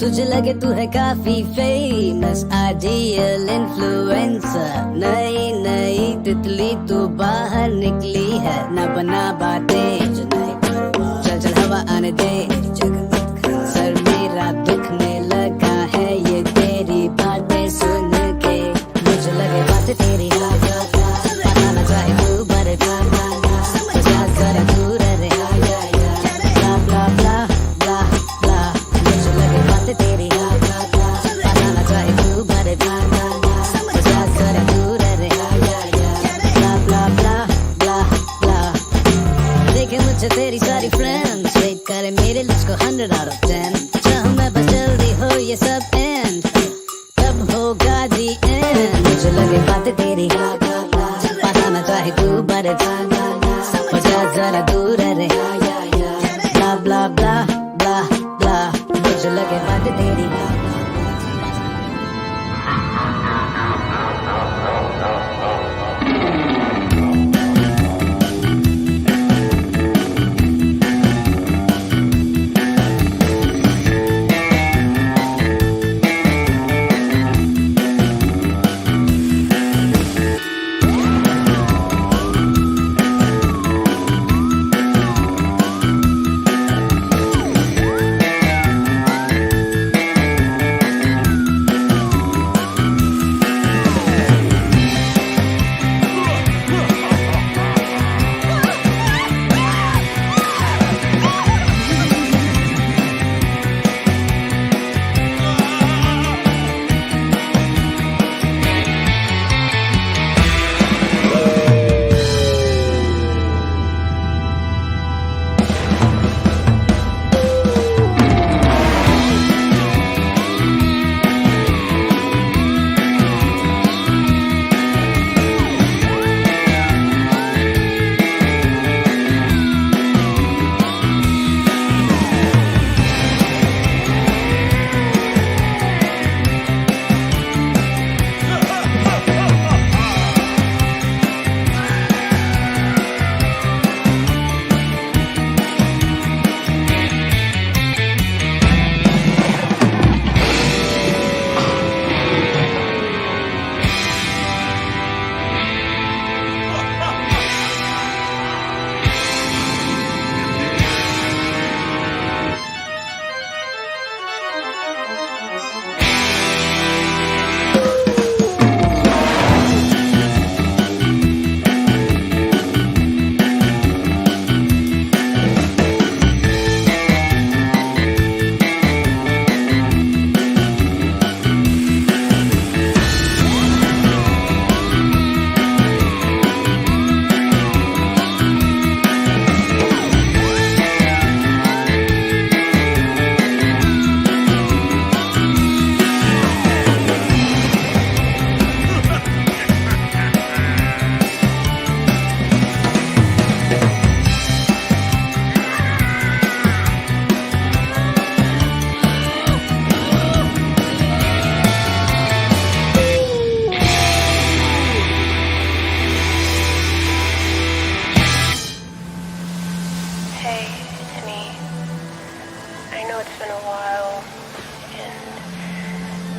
तुझे लगे तू है काफी फेमस, आइडियल इन्फ्लुएंसर, नई नई तितली तू बाहर निकली है, न बना बातें चल चल हवा आने दे, सर मेरा दुखने लगा है ये तेरी बातें सुन के, मुझे लगे बातें तेरी पता न चाहे तू बड़े जा जरा दूर रहे, ब्ला ब्ला ब्ला ब्ला ब्ला, मुझे लगे बातें तेरी पता न चाहे तू बड़े जा जरा दूर रहे, ब्ला ब्ला ब्ला ब्ला ब्ला। देखे मुझे तेरी सारी फ्रेंड्स, रेट करे मेरे लुक्स को 100 out of 10, चाहूँ मैं बस जल्दी हो ये सब एंड, तब होगा दी एंड, मुझे लगे बातें तेरी पता न चाहे तू बड़े हो जा जरा दूर रहे, ब्ला ब्ला ब्ला ब्ला ब्ला, मुझे लगे बातें तेरी।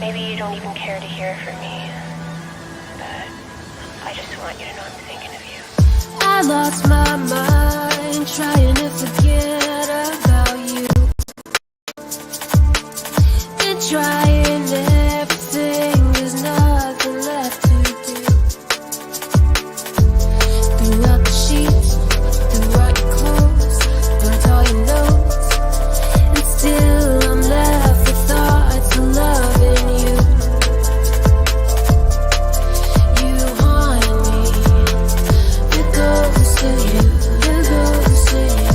Maybe you don't even care to hear from me, but I just want you to know I'm thinking of you. I lost my mind trying to forget about you. Been trying everything, there's nothing left to do. Threw out the sheets, threw out your clothes, burnt all your notes, and still I'm left with thoughts of loving you. You haunt me, the ghost of you, the ghost of you.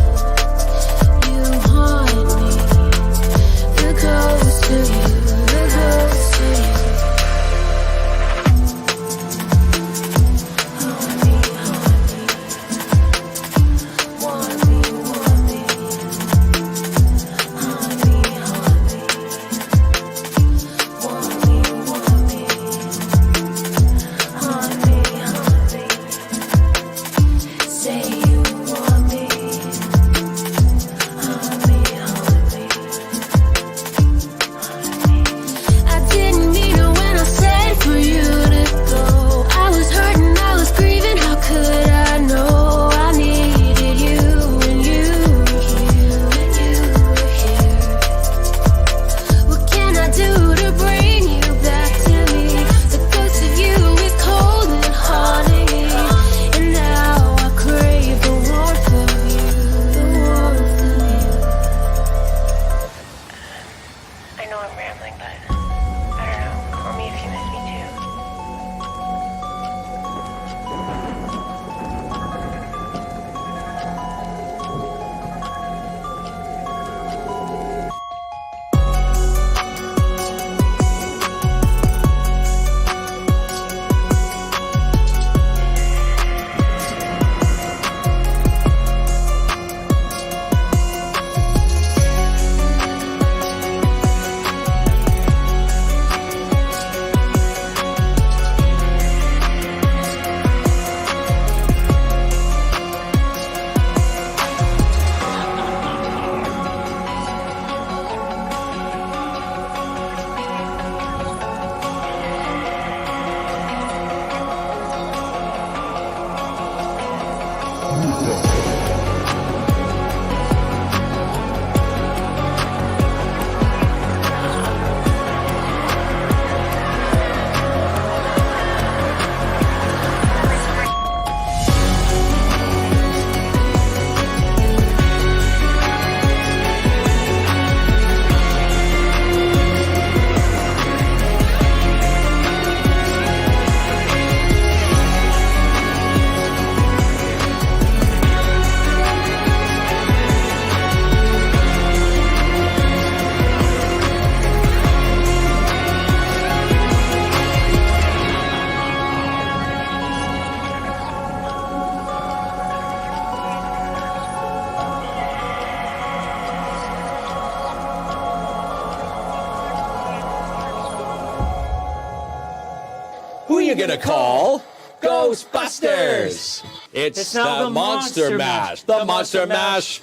Who you gonna call? Ghostbusters! It's now the Monster Mash. The Monster Mash.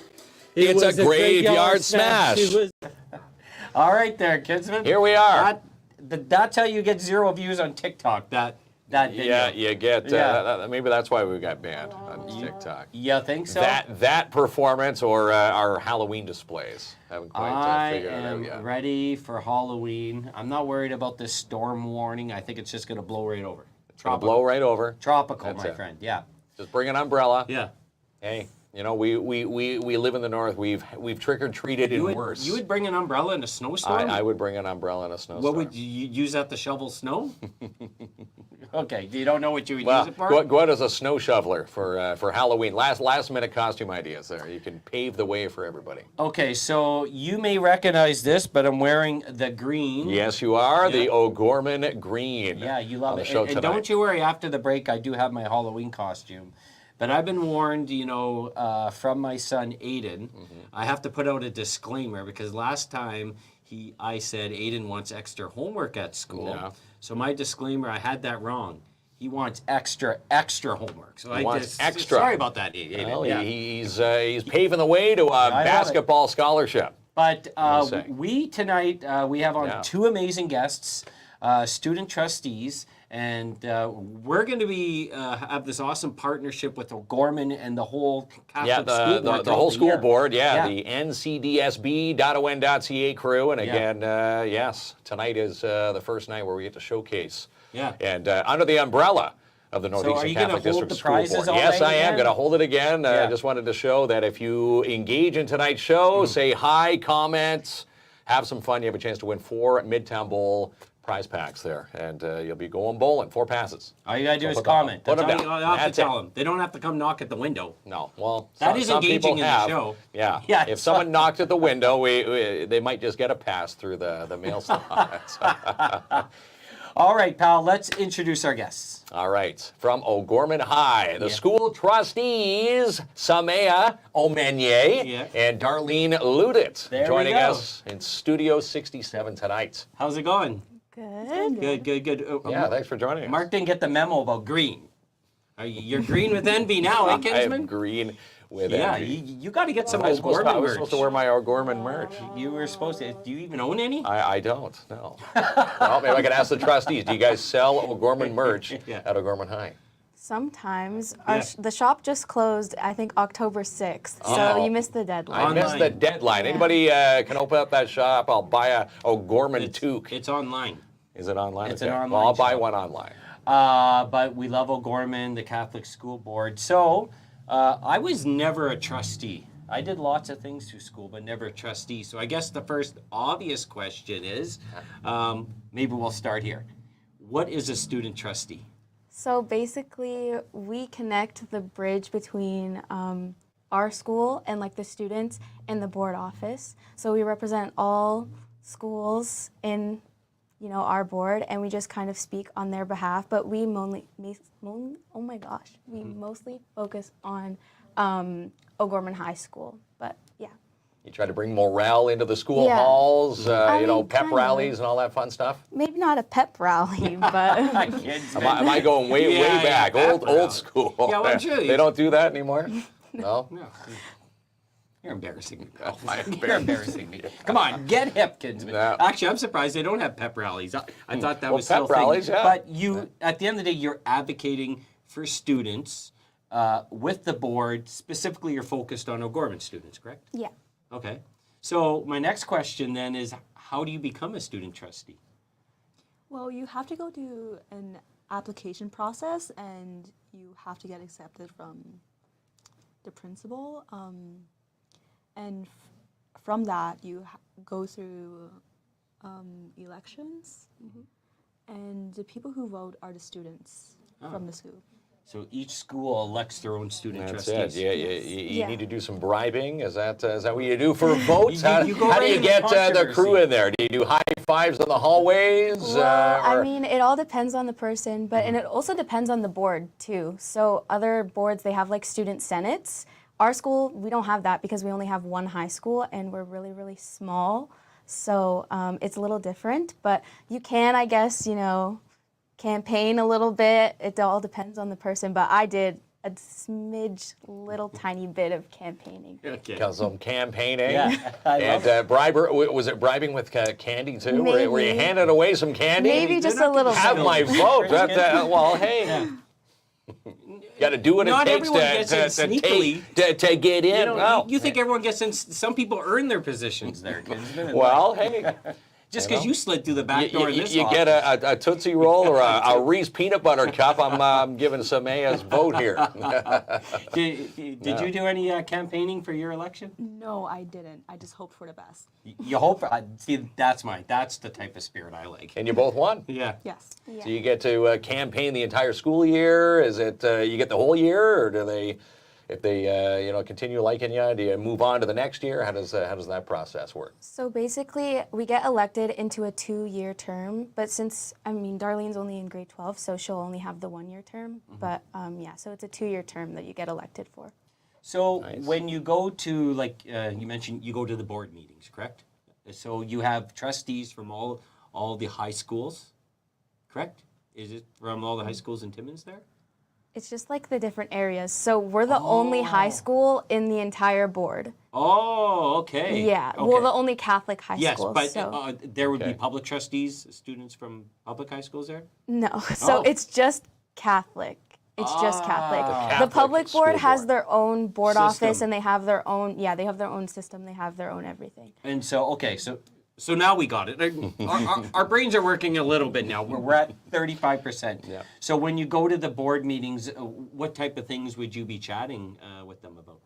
It's a graveyard smash. All right there, Kinsman. Here we are. That's how you get 0 views on TikTok, that video. Yeah, you get, maybe that's why we got banned on TikTok. You think so? That performance or our Halloween displays. Haven't quite figured it out yet. I am ready for Halloween. I'm not worried about this storm warning. I think it's just going to blow right over. It's going to blow right over. Tropical, That's my it. friend, yeah. Just bring an umbrella. Yeah. Hey, you know, we live in the north. We've trick-or-treated in worse. You would bring an umbrella in a snowstorm? I would bring an umbrella in a snowstorm. What would you use that to shovel snow? Okay, you don't know what you would Well, use it for? go out as a snow shoveler for Halloween. Last minute costume ideas there. You can pave the way for everybody. Okay, so you may recognize this, but I'm wearing the green. Yes, you are. The O'Gorman green. Yeah, you love it. Show And don't you worry, after the break, I do have my Halloween costume. But I've been warned, you know, from my son, Aiden, I have to put out a disclaimer because last time I said Aiden wants extra homework at school. Yeah. So my disclaimer, I had that wrong. He wants extra homework. So He wants extra. Sorry about that, Aiden. Well, Yeah. he's paving the way to a basketball scholarship. But we tonight, we have on two amazing guests, student trustees, and we're going to be have this awesome partnership with O'Gorman and the whole Catholic school board. The whole school year. board, the ncdsb.on.ca crew. And again, yes, tonight is the first night where we get to showcase. Yeah. And under the umbrella of the Northeastern Catholic District School Board. Yes, I am going to hold it again. I just wanted to show that if you engage in tonight's show, say hi, comment, have some fun, you have a chance to win 4 Midtown Bowl prize packs there, and you'll be going bowling, 4 passes. All you gotta do is comment. Put them That's down. all you have to That's tell it. them. They don't have to come knock at the window. No, well, That is some engaging people in the have. show. Yeah. Yeah, If so- someone knocked at the window, they might just get a pass through the mail slot. All right, pal, let's introduce our guests. All right, from O'Gorman High, the school trustees, Sahayma Omenye and Darlene Louttit, There we joining go. us in Studio 67 tonight. How's it going? Good. Good. Yeah, thanks for joining us. Mark didn't get the memo about green. You're green with envy now, eh, I Kinsman? am green with Yeah, envy. you got to get some I was supposed O'Gorman to wear merch. my O'Gorman merch. You were supposed to. Do you even own any? I don't, no. Well, maybe I can ask the trustees. Do you guys sell O'Gorman merch at O'Gorman High? Sometimes. Yeah. The shop just closed, I think, October 6th. Oh. So you missed the I deadline. missed the deadline. Anybody can open up that shop? I'll buy a O'Gorman toque. It's online. Is it online? It's an Okay. online Well, I'll buy shop. one online. But we love O'Gorman, the Catholic School Board. So I was never a trustee. I did lots of things through school, but never a trustee. So I guess the first obvious question is, maybe we'll start here. What is a student trustee? So basically, we connect the bridge between our school and like the students and the board office. So we represent all schools in our board, and we just kind of speak on their behalf. But we mostly focus on O'Gorman High School. But yeah. You try to bring morale into the school Yeah. halls, I mean, pep kind of. rallies and all that fun stuff. Maybe not a pep rally, but Am I going way back? pep rally. Old school. Yeah, well, I'm sure They don't do that anymore? No? No. You're embarrassing me, pal. I'm You're embarrassing me. Come on, get hip, Kinsman. No. Actually, I'm surprised they don't have pep rallies. I thought that Well, was still pep rallies, thing. yeah. But you, at the end of the day, you're advocating for students with the board. Specifically, you're focused on O'Gorman students, correct? yeah. Okay. So my next question then is, how do you become a student trustee? Well, you have to go through an application process, and you have to get accepted from the principal. And from that, you go through elections, and the people who vote are the students from the school. So each school elects their own student That's trustees. it. You Yeah. need to do some bribing. Is that what you do for votes? You go how do right you into get the controversy. crew in there? Do you do high fives in the hallways? Well, I or- mean, it all depends on the person, but and it also depends on the board too. So other boards, they have like student senates. Our school, we don't have that because we only have one high school and we're really, really small. So it's a little different, but you can, I guess, campaign a little bit. It all depends on the person, but I did a smidge, little tiny bit of campaigning. Okay. Because some campaigning. Yeah, I love And was it bribing with candy too? Maybe. Were you handing away some candy? Maybe just a little Have bit. my vote. Well, hey. Got to do what Not it takes everyone gets in sneakily. to get in. You know, Well, you think everyone gets in? Some people earn their positions there. well, hey. Just because you slid through the back door in this You get a Tootsie Roll or a Reese Peanut Butter Cup, I'm giving Sahayma's vote here. Did you do any campaigning for your election? No, I didn't. I just hoped for the best. You hope. See, that's the type of spirit I like. And you both won. Yeah. Yes. Yeah. So you get to campaign the entire school year? Is it you get the whole year, or do they, if they continue liking you, do you move on to the next year? How does that process work? So basically, we get elected into a 2-year term, but since, Darlene's only in grade 12, so she'll only have the 1-year term. But so it's a 2-year term that you get elected for. So Nice. when you go to, like you mentioned, you go to the board meetings, correct? So you have trustees from all the high schools, correct? Is it from all the high schools in Timmins there? It's just like the different areas. So we're the only high school in the entire board. Oh, okay. Yeah, Okay. well, the only Catholic high Yes, school. but so. there would be Okay. public trustees, students from public high schools there? No, so Oh. it's just Catholic. It's just Catholic. Catholic The public school board has board. their own board System. office, and they have their own. Yeah, they have their own system. They have their own everything. And so, okay, so now we got it. Our brains are working a little bit now. We're at 35%. Yeah. So when you go to the board meetings, what type of things would you be chatting with them about?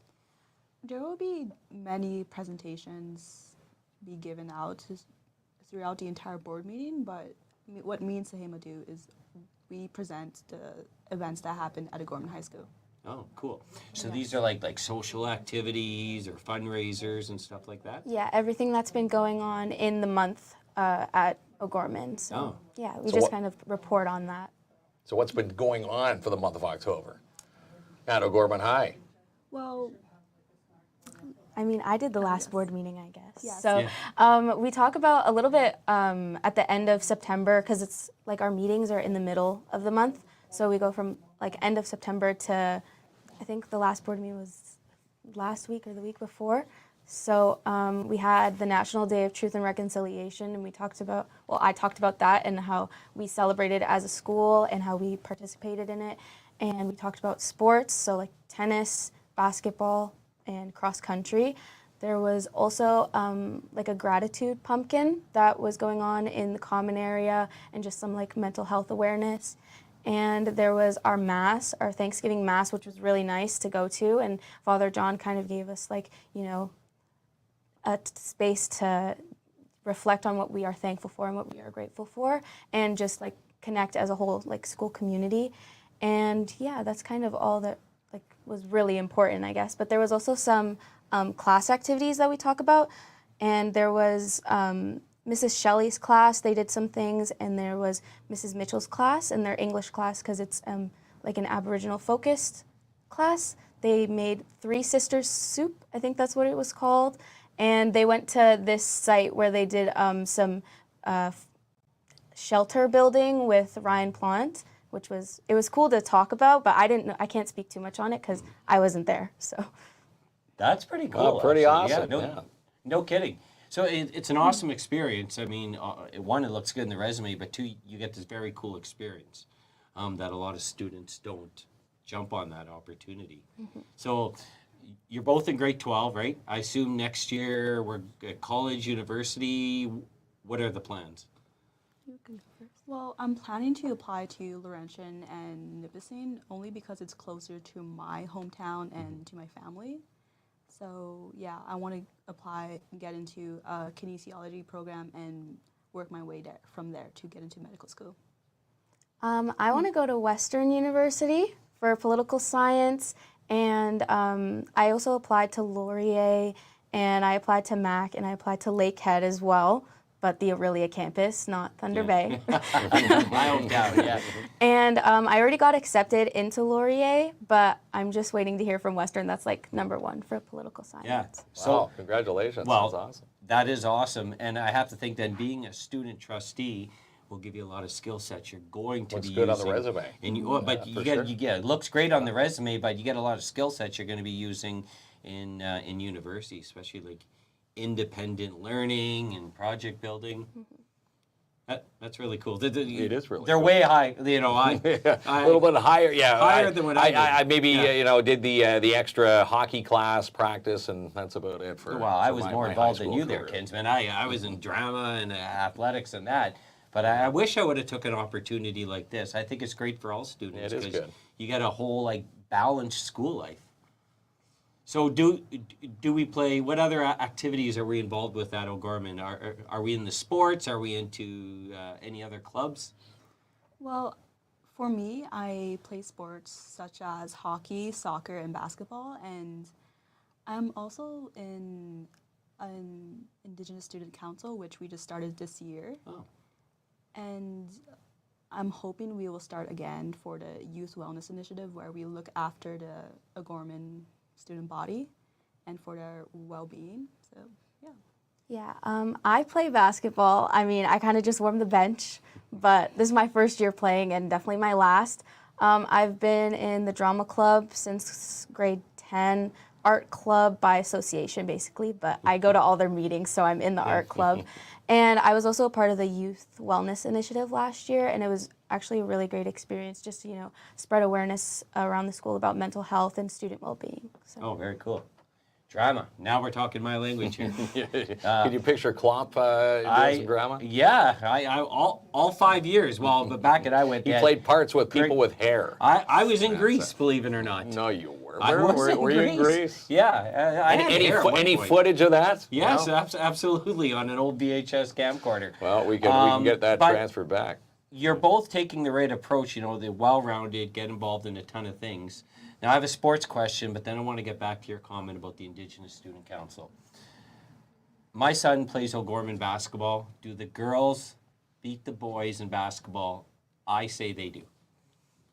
There will be many presentations be given out throughout the entire board meeting, but what me and Sahayma do is we present the events that happen at a Gorman High School. Oh, cool. So these are like social activities or fundraisers and stuff like that? Yeah, everything that's been going on in the month at O'Gorman. So Oh. yeah, we So just what- kind of report on that. So what's been going on for the month of October at O'Gorman High? Well, I did the last board meeting, I guess. Yes. So we talk about a little bit at the end of September, because it's like our meetings are in the middle of the month. So we go from like end of September to, I think the last board meeting was last week or the week before. So we had the National Day of Truth and Reconciliation, and I talked about that and how we celebrated as a school and how we participated in it. And we talked about sports, so like tennis, basketball, and cross country. There was also like a gratitude pumpkin that was going on in the common area, and just some like mental health awareness. And there was our Mass, our Thanksgiving Mass, which was really nice to go to. And Father John kind of gave us like, a space to reflect on what we are thankful for and what we are grateful for, and just like connect as a whole like school community. And yeah, that's kind of all that like was really important, I guess. But there was also some class activities that we talk about, and there was Mrs. Shelley's class. They did some things, and there was Mrs. Mitchell's class and their English class, because it's like an Aboriginal focused class. They made Three Sisters soup, I think that's what it was called, and they went to this site where they did some shelter building with Ryan Plant, which was cool to talk about, but I can't speak too much on it because I wasn't there. So That's pretty cool. Well, pretty actually. awesome. Yeah, no kidding. So it's an awesome experience. I mean, one, it looks good in the resume, but two, you get this very cool experience that a lot of students don't jump on that opportunity. Mm-hmm. So you're both in grade 12, right? I assume next year we're at college, university. What are the plans? Well, I'm planning to apply to Laurentian and Nipissing only because it's closer to my hometown and to my family. So yeah, I want to apply and get into a kinesiology program and work my way from there to get into medical school. I want to go to Western University for political science, and I also applied to Laurier, and I applied to Mac, and I applied to Lakehead as well, but the Aurelia campus, not Thunder Bay. My hometown, yeah. And I already got accepted into Laurier, but I'm just waiting to hear from Western. That's like #1 for political science. Yeah. So congratulations. Well, That's awesome. that is awesome. And I have to think then, being a student trustee, will give you a lot of skill sets you're going to Looks be good using. on the resume. And you, but you get, it looks great on the resume, but you get a lot of skill sets you're going to be using in university, especially like independent learning and project building. That's really cool. It is really They're cool. way high. You know, a little bit higher, yeah. Higher than what I did. I maybe Yeah. you know, did the extra hockey class practice, and that's about it for. Well, I for was my more high involved than school you there, career. Kinsman. I was in drama and athletics and that. But I wish I would have took an opportunity like this. I think it's great for all students. It is 'cause good. You get a whole like balanced school life. So do we play? What other activities are we involved with at O'Gorman? Are we in the sports? Are we into any other clubs? Well, for me, I play sports such as hockey, soccer, and basketball, and I'm also in an Indigenous Student Council, which we just started this year. Oh. And I'm hoping we will start again for the Youth Wellness Initiative, where we look after the O'Gorman student body and for their well-being. So, yeah. Yeah, I play basketball. I mean, I kind of just warm the bench, but this is my first year playing and definitely my last. I've been in the drama club since grade 10, art club by association basically, but I go to all their meetings, so I'm in the art club. And I was also a part of the Youth Wellness Initiative last year, and it was actually a really great experience just to, you know, spread awareness around the school about mental health and student well-being. So. Oh, very cool. Drama. Now we're talking my language here. Can you picture KLOMP doing some drama? Yeah, I all 5 years. Well, but back I went. He played parts with people with hair. I was in Greece, believe it or not. No, you were. I was Were you in Greece? Yeah. I had hair at one Any point. footage of that? Yes, No? absolutely, on an old VHS camcorder. Well, we can get that but transferred back. You're both taking the right approach, you know, the well-rounded, get involved in a ton of things. Now, I have a sports question, but then I want to get back to your comment about the Indigenous Student Council. My son plays O'Gorman basketball. Do the girls beat the boys in basketball? I say they do.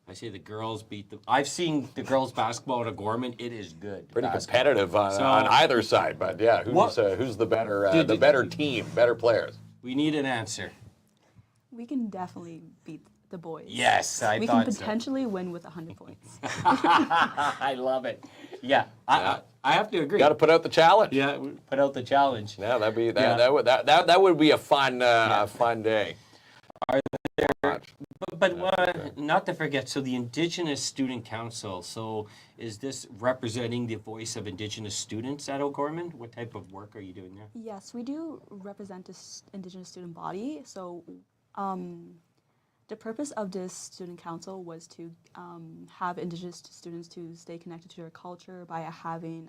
I say the girls beat the... I've seen the girls basketball at O'Gorman. It is good. Pretty basketball. competitive on either side, but yeah, who's the better team, better players? We need an answer. We can definitely beat the boys. Yes, we can potentially win with 100 points. I love it. Yeah, I have to agree. Got to put out the challenge. Yeah, put out the challenge. Yeah, that would be a fun fun day. But not to forget, so the Indigenous Student Council, so is this representing the voice of Indigenous students at O'Gorman? What type of work are you doing there? Yes, we do represent this Indigenous student body. So the purpose of this student council was to have Indigenous students to stay connected to their culture by having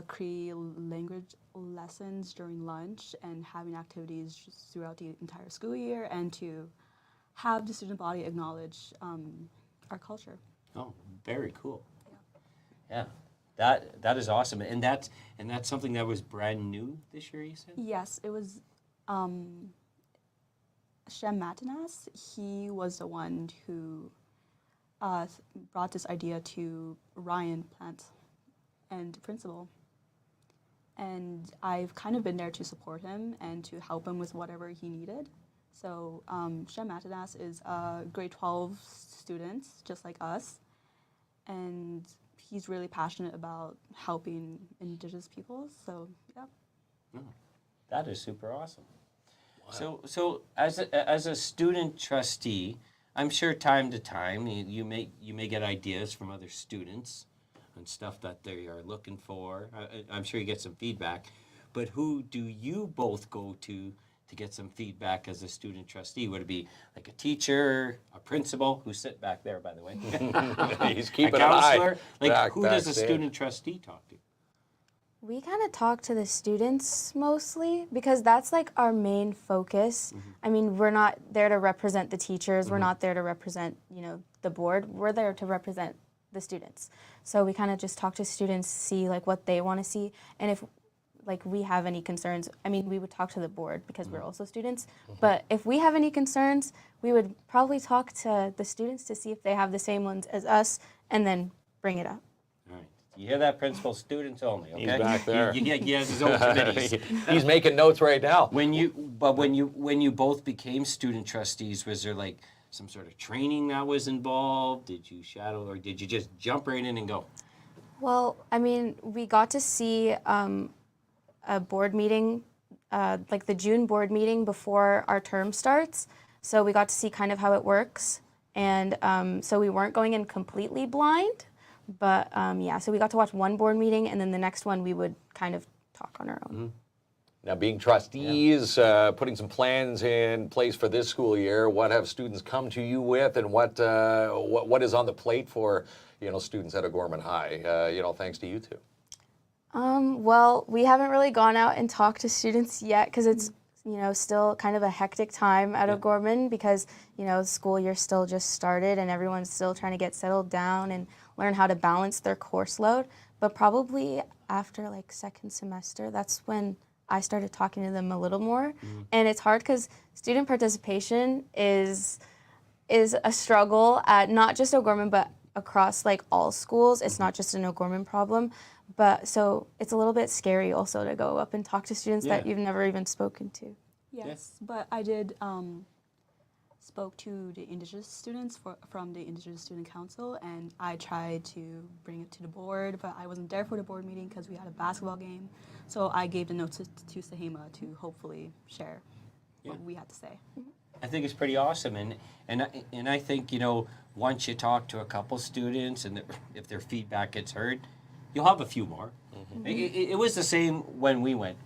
Cree language lessons during lunch and having activities just throughout the entire school year, and to have the student body acknowledge our culture. Oh, very cool. Yeah, that is awesome, and that's something that was brand new this year, you said? Yes, it was. Shem Matanas, he was the one who brought this idea to Ryan Plant and principal. And I've kind of been there to support him and to help him with whatever he needed. So Shem Matanas is a grade 12 student, just like us. And he's really passionate about helping Indigenous peoples. So, yeah. Oh, that is super awesome. Wow. So as a student trustee, I'm sure time to time you may get ideas from other students and stuff that they are looking for. I'm sure you get some feedback, but who do you both go to get some feedback as a student trustee? Would it be like a teacher, a principal, who's sitting back there, by the way? He's keeping a an counselor? eye. Like who does a backstage. student trustee talk to? We kind of talk to the students mostly because that's like our main focus. Mm-hmm. I mean, we're not there to represent the teachers. We're not there to represent, you know, the board. We're there to represent the students. So we kind of just talk to students, see like what they want to see, and if like we have any concerns, I mean, we would talk to the board because we're also students. But if we have any concerns, we would probably talk to the students to see if they have the same ones as us, and then bring it up. All right. You hear that, principal? Students only. Okay. He's back there. He has his own committees. He's making notes right now. When you both became student trustees, was there like some sort of training that was involved? Did you shadow, or did you just jump right in and go? Well, I mean, we got to see a board meeting, like the June board meeting before our term starts. So we got to see kind of how it works. And so we weren't going in completely blind. But yeah, so we got to watch one board meeting, and then the next one we would kind of talk on our own. Mm-hmm. Now, being trustees, putting some plans in place for this school year, what have students come to you with, and what is on the plate for students at O'Gorman High? Thanks to you two. Well, we haven't really gone out and talked to students yet because it's still kind of a hectic time at O'Gorman because the school year still just started and everyone's still trying to get settled down and learn how to balance their course load. But probably after like second semester, that's when I started talking to them a little more. And it's hard because student participation is a struggle at not just O'Gorman, but across like all schools. It's not just an O'Gorman problem. But so it's a little bit scary also to go up and talk to students that you've never even spoken to. Yes, but I did spoke to the Indigenous students from the Indigenous Student Council, and I tried to bring it to the board, but I wasn't there for the board meeting because we had a basketball game. So I gave the notes to Sahayma to hopefully share what we had to say. I think it's pretty awesome, and I think once you talk to a couple students, and if their feedback gets heard, you'll have a few more. It was the same when we went,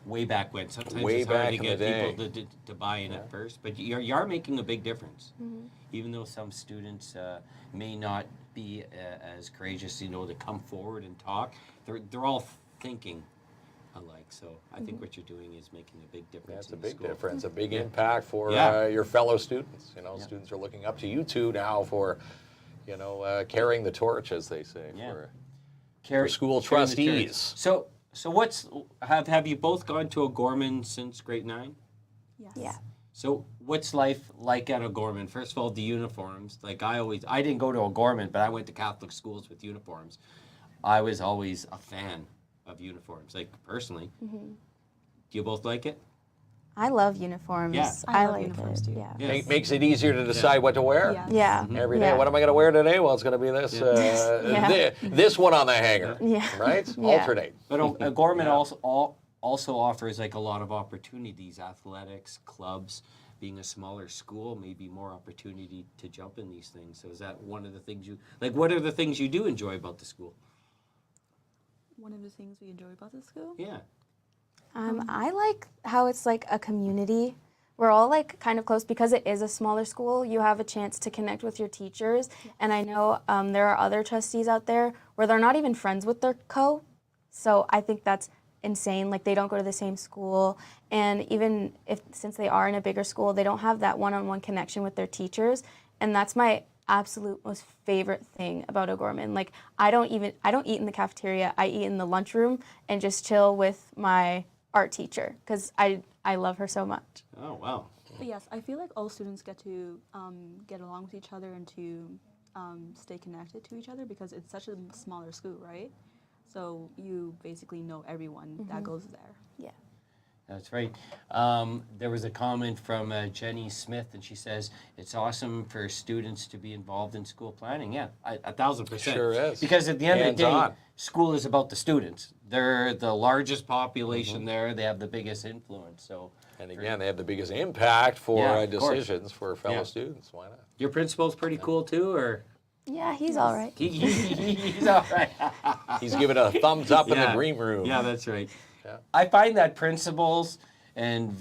way back when. Sometimes it's hard to get people to buy in at first, but you are making a big difference. Even though some students may not be as courageous, to come forward and talk, they're all thinking alike. So I think what you're doing is making a big difference. That's a big difference, a big impact for your fellow students. Students are looking up to you two now for, carrying the torch, as they say, for school trustees. So have you both gone to O'Gorman since grade 9? Yes. Yeah. So what's life like at O'Gorman? First of all, the uniforms. Like I didn't go to O'Gorman, but I went to Catholic schools with uniforms. I was always a fan of uniforms, like personally. Do you both like it? I love uniforms. Yeah. I love like uniforms it. too. Yeah. Makes it easier to decide what to wear. Yeah. Every day. What am I going to wear today? Well, it's going to be this. This one on the hanger. Right? Alternate. But O'Gorman also offers like a lot of opportunities, athletics, clubs. Being a smaller school, maybe more opportunity to jump in these things. So is that one of the things what are the things you do enjoy about the school? One of the things we enjoy about the school? Yeah. I like how it's like a community. We're all like kind of close because it is a smaller school. You have a chance to connect with your teachers. And I know there are other trustees out there where they're not even friends with their co. So I think that's insane. Like they don't go to the same school. And even since they are in a bigger school, they don't have that one-on-one connection with their teachers. And that's my absolute most favorite thing about O'Gorman. Like I don't eat in the cafeteria. I eat in the lunchroom and just chill with my art teacher because I love her so much. Oh, wow. But yes, I feel like all students get to get along with each other and to stay connected to each other because it's such a smaller school, right? So you basically know everyone that goes there. Yeah. That's right. There was a comment from Jenny Smith, and she says, it's awesome for students to be involved in school planning. Yeah, 1,000%. Sure is. Because at the end of the day, Hands-on. school is about the students. They're the largest population there. They have the biggest influence. So, And again, they have the biggest impact for of course. decisions for fellow students. Why not? Your principal's pretty cool too, or? Yeah, he's all right. He's all right. He's giving a thumbs up in the green room. Yeah, that's right. Yeah. I find that principals and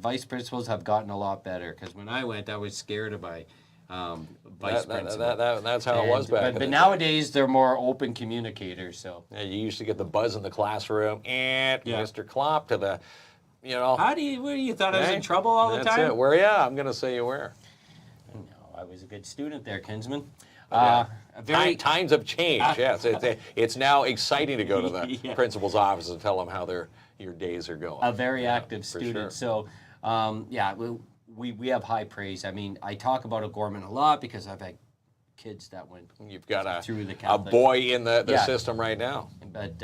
vice principals have gotten a lot better because when I went, I was scared of my vice principal. That's how it was back in the But day. nowadays, they're more open communicators. So Yeah, you used to get the buzz in the classroom, and Mr. Klomp to the, what do you thought I was in trouble all the time? That's it. Where you? I'm going to say you were. No, I was a good student there, Kinsman. Times have changed. Yes, it's now exciting to go to the principal's office and tell them how your days are going. A very active student. Sure. So, we have high praise. I mean, I talk about O'Gorman a lot because I've had kids that went You've got through the a Catholic. boy in the Yeah. system right now. But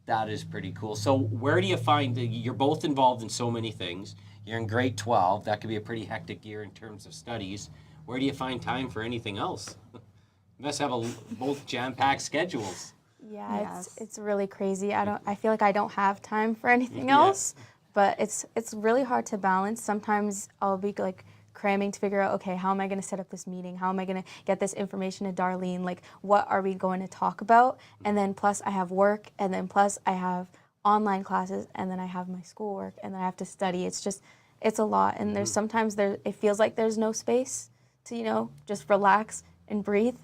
that is pretty cool. So where do you find you're both involved in so many things? You're in grade 12. That could be a pretty hectic year in terms of studies. Where do you find time for anything else? You must have both jam-packed schedules. Yeah, Yes. it's really crazy. I feel like I don't have time for anything else, but it's really hard to balance. Sometimes I'll be like cramming to figure out, okay, how am I going to set up this meeting? How am I going to get this information to Darlene? Like, what are we going to talk about? And then plus I have work, and then plus I have online classes, and then I have my schoolwork, and then I have to study. It's a lot, and there's sometimes it feels like there's no space to, just relax and breathe,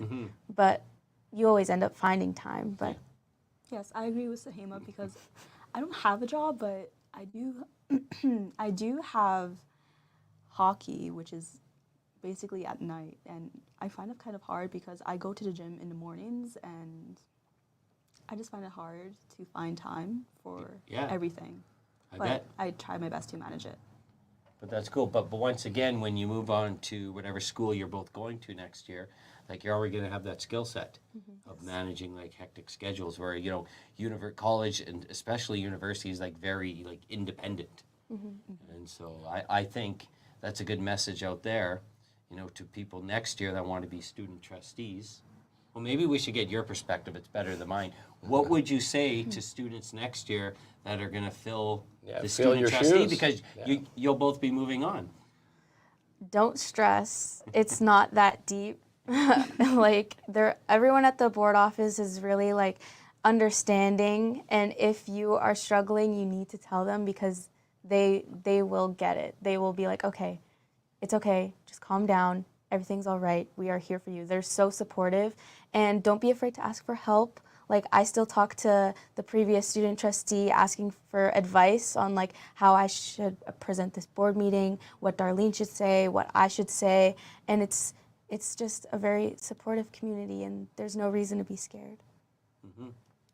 but you always end up finding time. But Yes, I agree with Sahayma because I don't have a job, but I do I do have hockey, which is basically at night, and I find it kind of hard because I go to the gym in the mornings, and I just find it hard to find time for everything. I try my best to manage it. But that's cool. But once again, when you move on to whatever school you're both going to next year, like you're already going to have that skill set of managing like hectic schedules where, college and especially universities like very like independent. And so I think that's a good message out there, to people next year that want to be student trustees. Well, maybe we should get your perspective. It's better than mine. What would you say to students next year that are going to fill the student your trustee? shoes. Because you'll both be moving on. don't stress. It's not that deep. Like everyone at the board office is really like understanding, and if you are struggling, you need to tell them because they will get it. They will be like, okay, it's okay, just calm down, everything's all right, we are here for you. They're so supportive, and don't be afraid to ask for help. Like, I still talk to the previous student trustee asking for advice on like how I should present this board meeting, what Darlene should say, what I should say, and it's just a very supportive community, and there's no reason to be scared. Mm-hmm.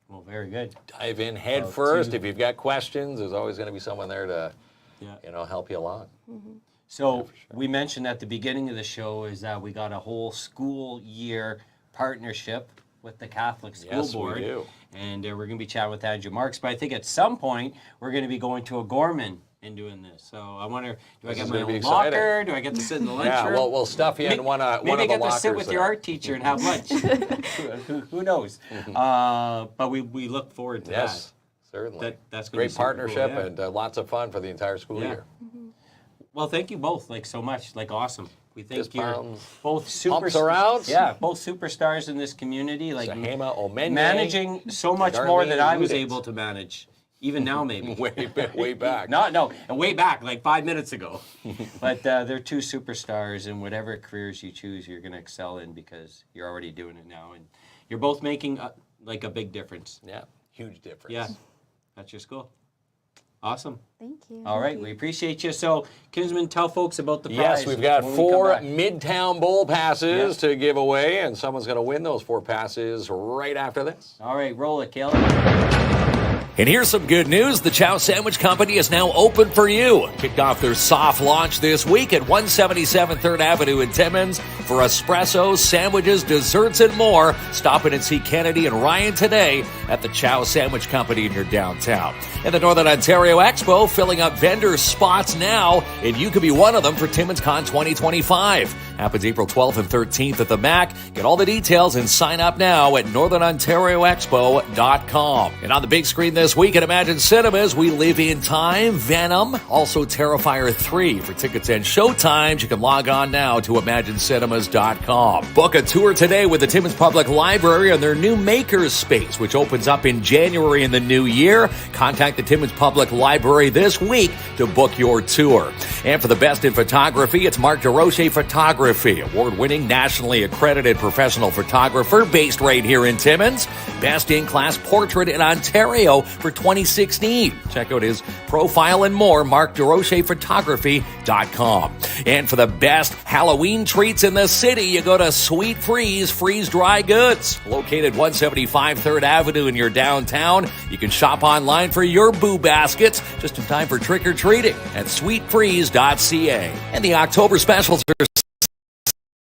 Well, very good. Dive in head first. If you've got questions, there's always going to be someone there to, help you along. Mm-hmm. So we mentioned at the beginning of the show is that we got a whole school year partnership with the Catholic School Board. Yes, we do. And we're going to be chatting with Andrew Marks, but I think at some point we're going to be going to a Gorman and doing this. So I wonder, do I get my own locker? Do I get to sit in the lunchroom? Yeah, we'll stuff you in one of the lockers. Maybe I get to sit with your art teacher and have lunch. Who knows? But we look forward to that. Yes, certainly. That's going to great be partnership cool, and lots of fun for the entire school year. Mm-hmm. Well, thank you both, so much, awesome. We think Just you're both pumps around. Yeah, both superstars in this community. Sahayma Omenye, managing so much Darlene more than I was Louttit. able to manage. Even now, maybe. way back. No, and way back, like 5 minutes ago. But they're two superstars, and whatever careers you choose, you're going to excel in because you're already doing it now, and you're both making a big difference. Yeah, huge difference. Yeah, that's your school. Awesome. Thank you. All right, we appreciate you. So, Kinsman, tell folks about the prize. Yes, we've got when we 4 come back. Midtown Bowl passes to give away, and someone's going to win those 4 passes right after this. All right, roll it, Caleb. And here's some good news. The Chow Sandwich Company is now open for you. Kicked off their soft launch this week at 177 3rd Avenue in Timmins for espresso, sandwiches, desserts, and more. Stop in and see Kennedy and Ryan today at the Chow Sandwich Company in your downtown. And the Northern Ontario Expo filling up vendor spots now, and you could be one of them for Timmins Con 2025. Happens April 12th and 13th at the MAC. Get all the details and sign up now at northernontarioexpo.com. And on the big screen this week at Imagine Cinemas, We Live in Time, Venom, also Terrifier 3. For tickets and showtimes, you can log on now to imaginecinemas.com. Book a tour today with the Timmins Public Library on their new Makers Space, which opens up in January in the new year. Contact the Timmins Public Library this week to book your tour. And for the best in photography, it's Mark DeRoche Photography, award-winning, nationally accredited professional photographer based right here in Timmins. Best in-class portrait in Ontario for 2016. Check out his profile and more, markderochephotography.com. And for the best Halloween treats in the city, you go to Sweet Freeze Dry Goods. Located 175 3rd Avenue in your downtown. You can shop online for your boo baskets just in time for trick-or-treating at sweetfreeze.ca. And the October specials are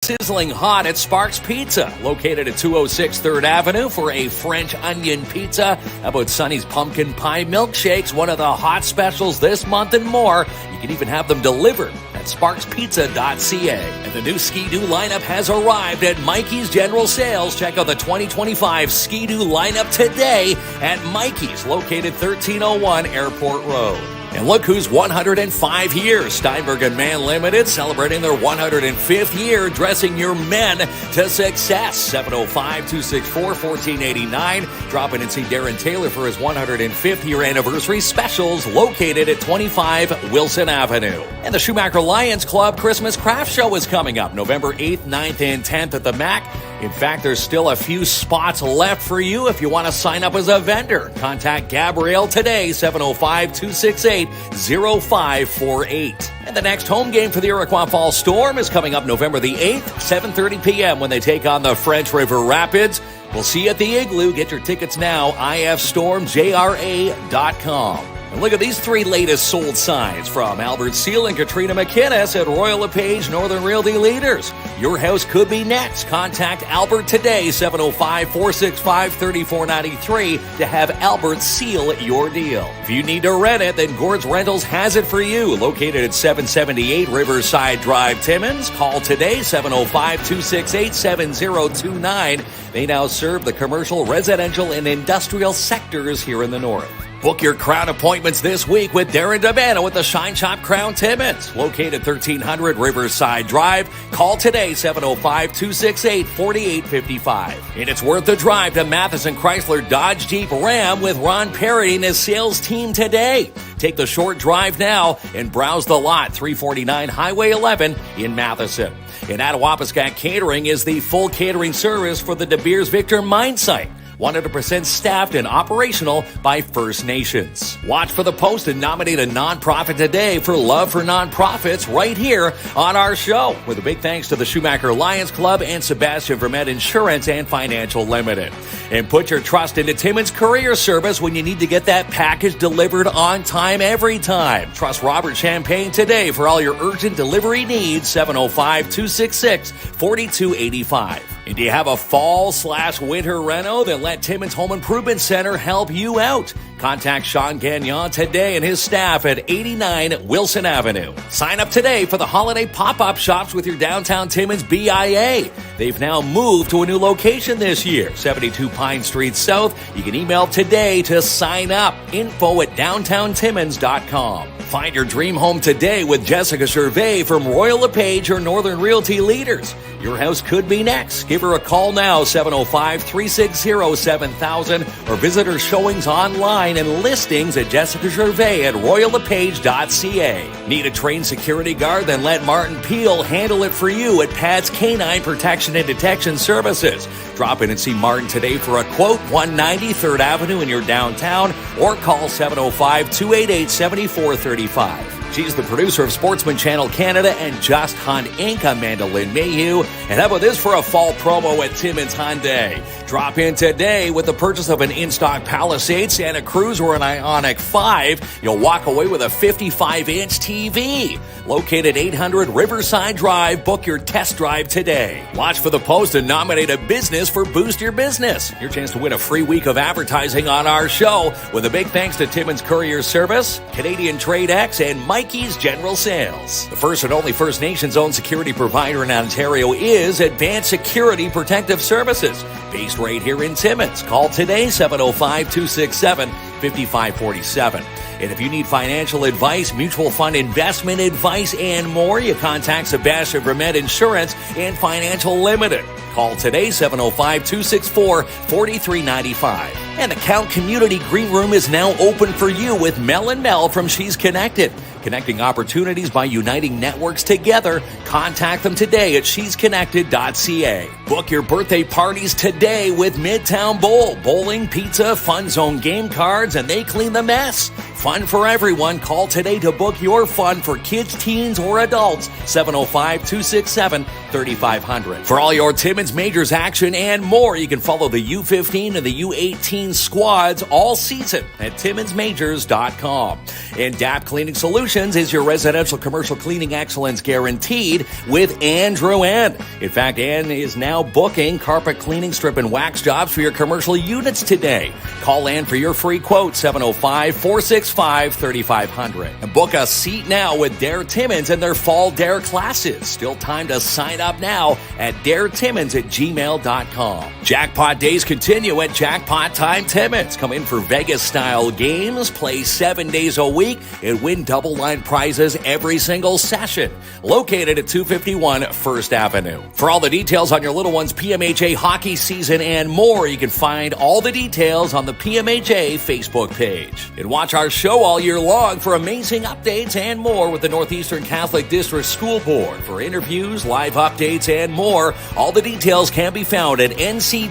Sizzling hot at Sparks Pizza, located at 206 3rd Avenue for a French onion pizza. How about Sonny's pumpkin pie milkshakes, one of the hot specials this month and more. You can even have them delivered at sparkspizza.ca. And the new Ski-Doo lineup has arrived at Mikey's General Sales. Check out the 2025 Ski-Doo lineup today at Mikey's, located 1301 Airport Road. And look who's 105 years. Steinberg and Mann Limited celebrating their 105th year, dressing your men to success. 705-264-1489. Drop in and see Darren Taylor for his 105th year anniversary specials, located at 25 Wilson Avenue. And the Schumacher Lions Club Christmas Craft Show is coming up November 8th, 9th, and 10th at the MAC. In fact, there's still a few spots left for you if you want to sign up as a vendor. Contact Gabrielle today, 705-268-0548. And the next home game for the Iroquois Falls Storm is coming up November the 8th, 7:30 p.m. when they take on the French River Rapids. We'll see you at the Igloo. Get your tickets now, ifstormjra.com. And look at these three latest sold signs from Albert Seal and Katrina McInnes at Royal LePage Northern Realty Leaders. Your house could be next. Contact Albert today, 705-465-3493 to have Albert seal your deal. If you need to rent it, then Gord's Rentals has it for you. Located at 778 Riverside Drive, Timmins. Call today, 705-268-7029. They now serve the commercial, residential, and industrial sectors here in the north. Book your crown appointments this week with Darren Dabano at the Shine Shop Crown Timmins, located 1300 Riverside Drive. Call today, 705-268-4855. And it's worth the drive to Matheson Chrysler Dodge Jeep Ram with Ron Parody and his sales team today. Take the short drive now and browse the lot, 349 Highway 11 in Matheson. And Attawapiskat Catering is the full catering service for the De Beers Victor mine site. 100% staffed and operational by First Nations. Watch for the post and nominate a nonprofit today for Love for Nonprofits right here on our show. With a big thanks to the Schumacher Lions Club and Sebastian Vermette Insurance and Financial Limited. And put your trust into Timmins Courier Service when you need to get that package delivered on time every time. Trust Robert Champagne today for all your urgent delivery needs, 705-266-4285. And do you have a fall/winter reno? Then let Timmins Home Improvement Center help you out. Contact Sean Gagnon today and his staff at 89 Wilson Avenue. Sign up today for the holiday pop-up shops with your downtown Timmins BIA. They've now moved to a new location this year, 72 Pine Street South. You can email today to sign up. info@downtowntimmins.com. Find your dream home today with Jessica Gervais from Royal LePage or Northern Realty Leaders. Your house could be next. Give her a call now, 705-360-7000, or visit her showings online and listings at Jessica Gervais at royallepage.ca. Need a trained security guard? Then let Martin Peel handle it for you at Pat's Canine Protection and Detection Services. Drop in and see Martin today for a quote, 190 3rd Avenue in your downtown, or call 705-288-7435. She's the producer of Sportsman Channel Canada and Just Hunt Inc. I'm Amanda Lynn Mayhew. And how about this for a fall promo at Timmins Hyundai? Drop in today with the purchase of an in-stock Palisade, Santa Cruz, or an Ioniq 5. You'll walk away with a 55-inch TV. Located 800 Riverside Drive. Book your test drive today. Watch for the post and nominate a business for Boost Your Business. Your chance to win a free week of advertising on our show. With a big thanks to Timmins Courier Service, Canadian Trade X, and Mikey's General Sales. The first and only First Nations-owned security provider in Ontario is Advanced Security Protective Services, based right here in Timmins. Call today, 705-267-5547. And if you need financial advice, mutual fund investment advice, and more, you contact Sebastian Vermette Insurance and Financial Limited. Call today, 705-264-4395. And the Count Community Green Room is now open for you with Mel and Mel from She's Connected. Connecting opportunities by uniting networks together. Contact them today at shesconnected.ca. Book your birthday parties today with Midtown Bowl. Bowling, pizza, fun zone game cards, and they clean the mess. Fun for everyone. Call today to book your fun for kids, teens, or adults. 705-267-3500. For all your Timmins Majors action and more, you can follow the U15 and the U18 squads all season at TimminsMajors.com. And DAP Cleaning Solutions Solutions is your residential commercial cleaning excellence guaranteed with Andrew N. In fact, Ann is now booking carpet cleaning, strip, and wax jobs for your commercial units today. Call Ann for your free quote, 705-465-3500. And book a seat now with Dare Timmins and their fall Dare classes. Still time to sign up now at daretimmins@gmail.com. Jackpot days continue at Jackpot Time Timmins. Come in for Vegas-style games, play 7 days a week, and win double-line prizes every single session. Located at 251 First Avenue. For all the details on your little one's PMHA hockey season and more, you can find all the details on the PMHA Facebook page. And watch our show all year long for amazing updates and more with the Northeastern Catholic District School Board. For interviews, live updates, and more, all the details can be found at ncdsb.on.ca.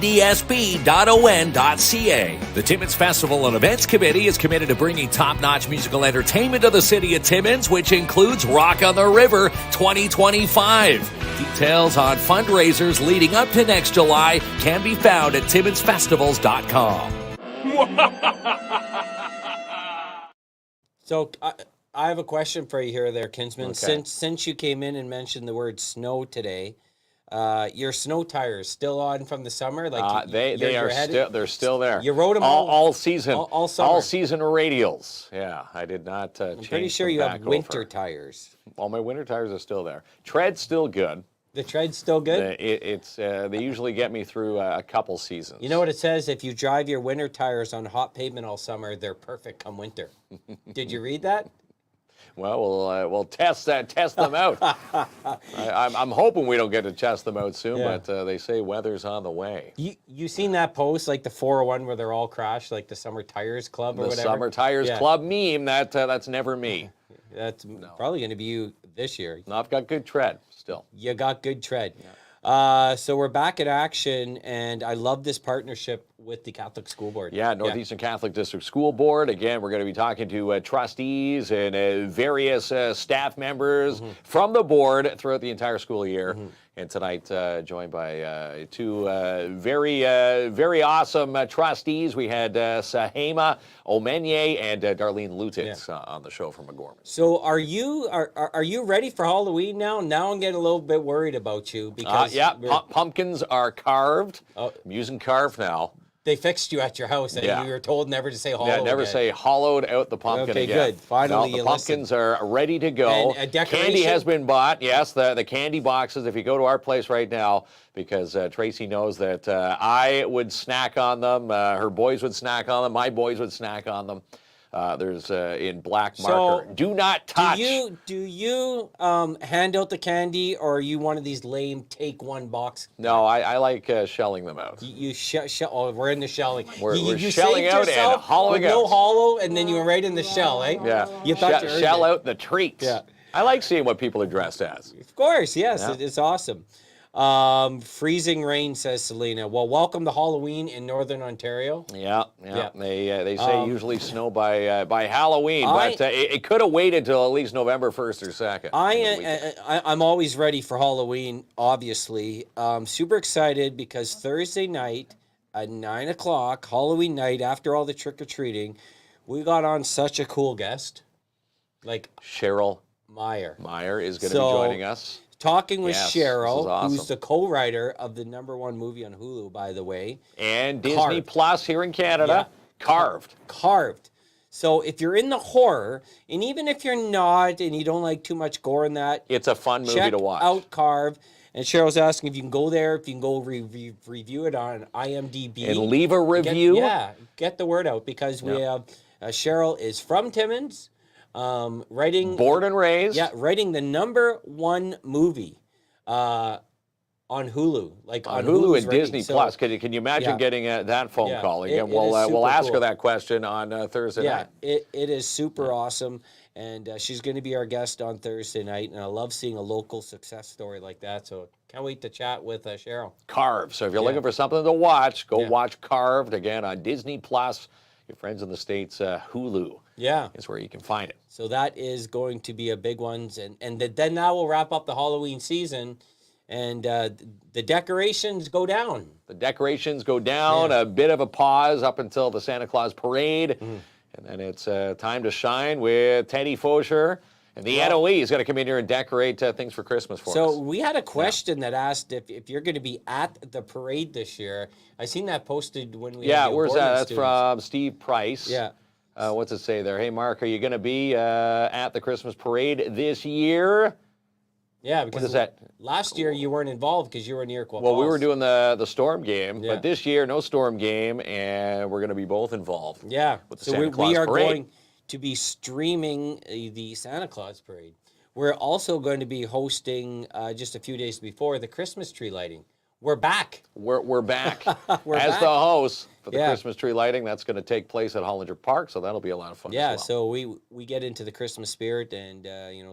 The Timmins Festival and Events Committee is committed to bringing top-notch musical entertainment to the city of Timmins, which includes Rock on the River 2025. Details on fundraisers leading up to next July can be found at timminsfestivals.com. So I have a question for you here, there, Kinsman. Okay. Since you came in and mentioned the word snow today, your snow tires still on from the summer? Like they're still there. You rode them all season, all summer. all season radials. Yeah, I did not. I'm pretty sure you have winter tires. All my winter tires are still there. Tread's still good. The tread's still good? They usually get me through a couple seasons. You know what it says? If you drive your winter tires on hot pavement all summer, they're perfect come winter. Did you read that? Well, we'll test them out. I'm hoping we don't get to test them out soon, but they say weather's on the way. You seen that post, like the 401 where they're all crashed, like the Summer Tires Club or whatever? The Summer Tires Club meme, that's never me. That's probably going to be you this year. No, I've got good tread still. You got good tread. Yeah. So we're back in action, and I love this partnership with the Catholic School Board. Yeah, Northeastern Catholic District School Board. Again, we're going to be talking to trustees and various staff members from the board throughout the entire school year. And tonight, joined by two very awesome trustees. We had Sahayma Omenye and Darlene Louttit on the show from McGorman. So are you ready for Halloween now? Now I'm getting a little bit worried about you because pumpkins are carved. I'm using carved now. They fixed you at your house, and you were told never to say hollow. Yeah, never say hollowed out the pumpkin again. Okay, good. Finally, the pumpkins are ready to go. And decoration? Candy has been bought. Yes, the candy boxes. If you go to our place right now, because Tracy knows that I would snack on them, her boys would snack on them, my boys would snack on them. There's in black marker. So, do not touch. Do you hand out the candy, or are you one of these lame take one box? No, I like shelling them out. We're in the shelling. We're shelling out and hollowing out. No hollow, and then you were right in the shell, eh? Yeah. You thought you shell out the treats. Yeah. I like seeing what people are dressed as. Of course, yes, it's awesome. Freezing rain, says Selena. Well, welcome to Halloween in Northern Ontario. Yeah. They say usually snow by Halloween, but it could have waited till at least November 1st or 2nd. I'm always ready for Halloween, obviously. Super excited because Thursday night at 9 o'clock, Halloween night, after all the trick-or-treating, we got on such a cool guest. Like Cheryl Meyer. Meyer is going to be joining us. Talking with Cheryl, awesome. who's the co-writer of the #1 movie on Hulu, by the way. And Disney Plus here in Canada. Carved. Carved. So if you're in the horror, and even if you're not, and you don't like too much gore in that, it's a fun movie to watch. Check out Carved. And Cheryl's asking if you can go there, if you can go review it on IMDb. And leave a review. Get the word out, because we have, Cheryl is from Timmins. Writing born and raised. Yeah, writing the #1 movie on Hulu, like on Hulu and Disney Plus. Can you imagine getting that phone call again? We'll ask her that question on Thursday night. It is super awesome, and she's going to be our guest on Thursday night. And I love seeing a local success story like that. So can't wait to chat with Cheryl. Carved. So if you're looking for something to watch, go watch Carved again on Disney Plus. Your friends in the States, Hulu. Is where you can find it. So that is going to be a big one, and then that will wrap up the Halloween season, and the decorations go down. The decorations go down, a bit of a pause up until the Santa Claus parade, and then it's time to shine with Teddy Fosher And the NOE is going to come in here and decorate things for Christmas for us. So we had a question that asked if you're going to be at the parade this year. I seen that posted when we had the where's O'Gorman that? That's students. from Steve Price. Yeah. What's it say there? Hey, Mark, are you going to be at the Christmas parade this year? Yeah, because What is that? last year you weren't involved because you were in Iroquois Well, we were Falls. doing the Storm game, Yeah. but this year, no Storm game, and we're going to be both involved. Yeah, with the so Santa we Claus are parade. going to be streaming the Santa Claus parade. We're also going to be hosting just a few days before the Christmas tree lighting. We're back. We're back We're as back. the host for the Yeah. Christmas tree lighting. That's going to take place at Hollinger Park, so that'll be a lot of fun. Yeah, as well. so we get into the Christmas spirit, and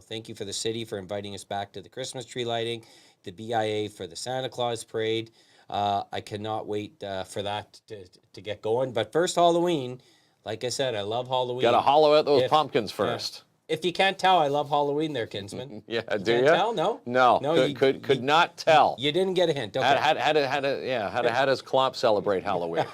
thank you for the city for inviting us back to the Christmas tree lighting, the BIA for the Santa Claus parade. I cannot wait for that to get going. But first, Halloween. Like I said, I love Halloween. Got to hollow out those If- pumpkins first. If you can't tell, I love Halloween there, Kinsman. Yeah, You do can't you? tell? No? No, No, could not tell. You didn't get a hint. Okay. How does KLOMP celebrate Halloween?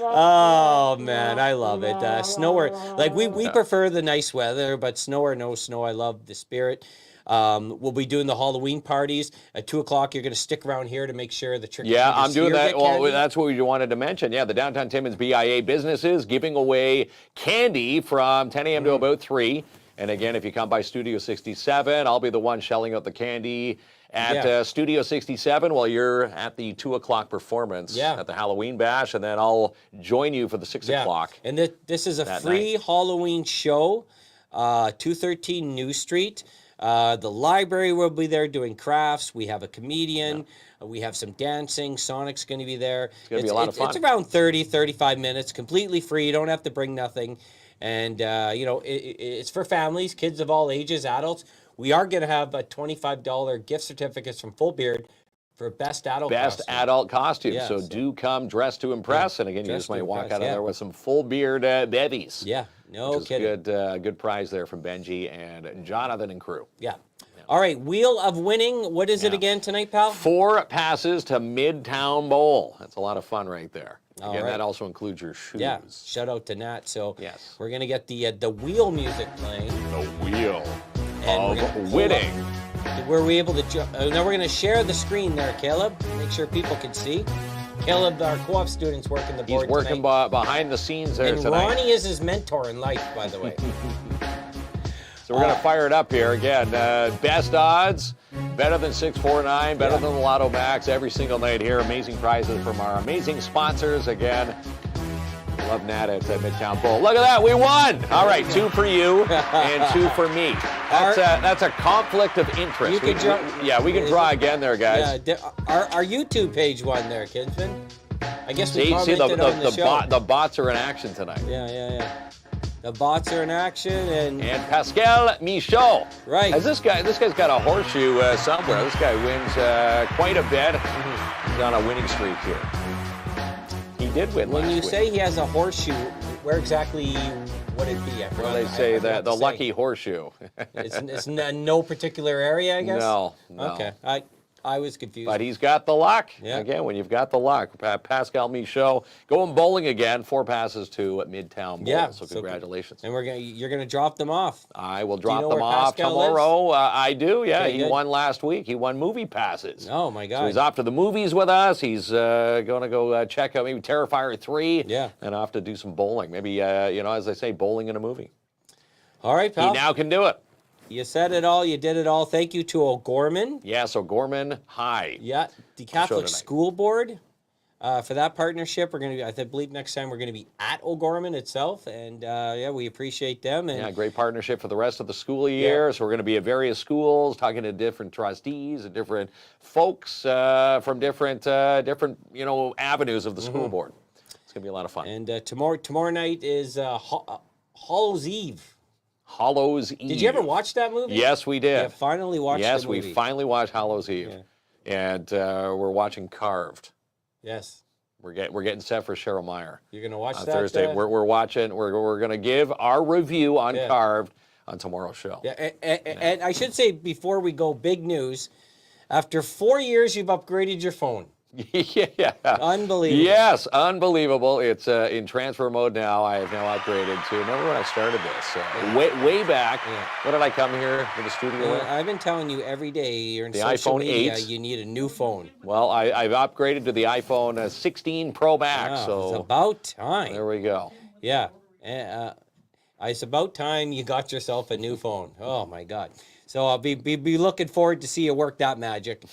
Oh man, I love it. Snow or like we prefer the nice weather, but snow or no snow, I love the spirit. We'll be doing the Halloween parties at 2:00. You're going to stick around here to make sure the trick. Yeah, I'm doing that. Well, Candy. that's what we wanted to mention. Yeah, the Downtown Timmins BIA businesses giving away candy from 10 a.m. to about 3. And again, if you come by Studio 67, I'll be the one shelling out the candy at Studio 67 while you're at the 2:00 performance at the Halloween Bash, and then I'll join you for the 6 o'clock. And this is a that free Halloween show, 213 New Street. The library will be there doing crafts. We have a comedian. We have some dancing. Sonic's going to be there. It's going to be a lot of fun. It's around 30, 35 minutes, completely free. You don't have to bring nothing. And, it's for families, kids of all ages, adults. We are going to have a $25 gift certificates from Full Beard for best adult costume. Adult costume. Yeah, so do come dressed to impress. And again, you dressed just might to walk impress, out of yeah. there with some full beard bevies. Yeah, no which is kidding. good prize there from Benji and Jonathan and crew. Yeah. All right, Wheel of Winning. What is it again tonight, pal? 4 passes to Midtown Bowl. That's a lot of fun right there. All Again, right. that also includes your shoes. Yeah, shout out to Nat. So Yes. we're gonna get the wheel music playing. The wheel And we're gonna of pull winning. Were we able to? Now we're gonna share the screen there, Caleb. Make sure people can see. Caleb, our co-op student's working the board He's working tonight. behind the scenes there And tonight. Ronnie is his mentor in life, by the way. So we're going to fire it up here again. Best odds, better than 649, better than the Lotto Max every single night here. Amazing prizes from our amazing sponsors. Again, love Nat at Midtown Bowl. Look at that, we won. All right, 2 for you and 2 for me. That's a conflict of interest. You can we can draw again there, guys. Yeah, our YouTube page won there, Kinsman. I guess we See, commented on the show. the bots are in action tonight. Yeah. The bots are in action, and Pascal Michaud. Right. This guy's got a horseshoe somewhere. This guy wins quite a bit. He's on a winning streak here. He did win when last you week. say he has a horseshoe, where exactly would it be? Well, they say that the lucky horseshoe. It's no particular area, I guess. No. Okay, I was confused. But he's got the luck. Yeah. Again, when you've got the luck. Pascal Michaud going bowling again. 4 passes to Midtown Bowl. Yeah, So congratulations. And you're gonna drop them off. I will you drop know them where off Pascal tomorrow. I do, yeah. Okay, He good. won last week. He won movie passes. Oh my God. So he's off to the movies with us. He's going to go check out maybe Terrifier 3. Yeah. And off to do some bowling. Maybe, as they say, bowling in a movie. All right, pal. He now can do it. You said it all. You did it all. Thank you to O'Gorman. Yeah, so Gorman High. Yeah, the Catholic tonight. School Board. For that partnership, we're going to be, I believe next time we're going to be at O'Gorman itself. And we appreciate them. And Yeah, great partnership for the rest of the school year. So we're going to be at various schools, talking to different trustees and different folks from different avenues of the school board. It's going to be a lot of fun. And tomorrow night is Hallows Eve. Hallows Eve. Did you ever watch that movie? Yes, we did. Yeah, finally watched Yes, the movie. we finally watched Hallows Eve. Yeah. And we're watching Carved. Yes. We're getting set for Cheryl Meyer You're going to watch on that? Thursday. We're watching. We're going to give our review on Carved on tomorrow's show. Yeah, and I should say before we go, big news. After 4 years, you've upgraded your phone. Yeah. Unbelievable. Yes, unbelievable. It's in transfer mode now. I have now upgraded to, remember when I started this? Way back. Yeah. When did I come here to the studio? I've been telling you every day you're in The social iPhone media, 8. you need a new phone. Well, I've upgraded to the iPhone 16 Pro Max. Wow, So it's about time. there we go. Yeah. It's about time you got yourself a new phone. Oh, my God. So I'll be looking forward to see you work that magic.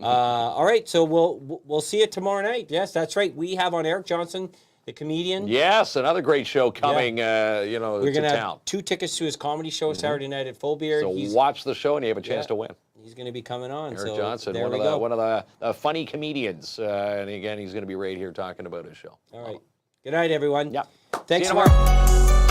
All right, so we'll see you tomorrow night. Yes, that's right. We have on Eric Johnson, the comedian. Yes, another great show coming, We're to gonna town. have 2 tickets to his comedy show Saturday night at Full Beard. So watch the show and you have a chance to win. He's going to be coming on. Eric so Johnson, there one of the funny comedians. And again, he's going to be right here talking about his show. All right. Good night, everyone. Yeah. Thanks See you tomorrow.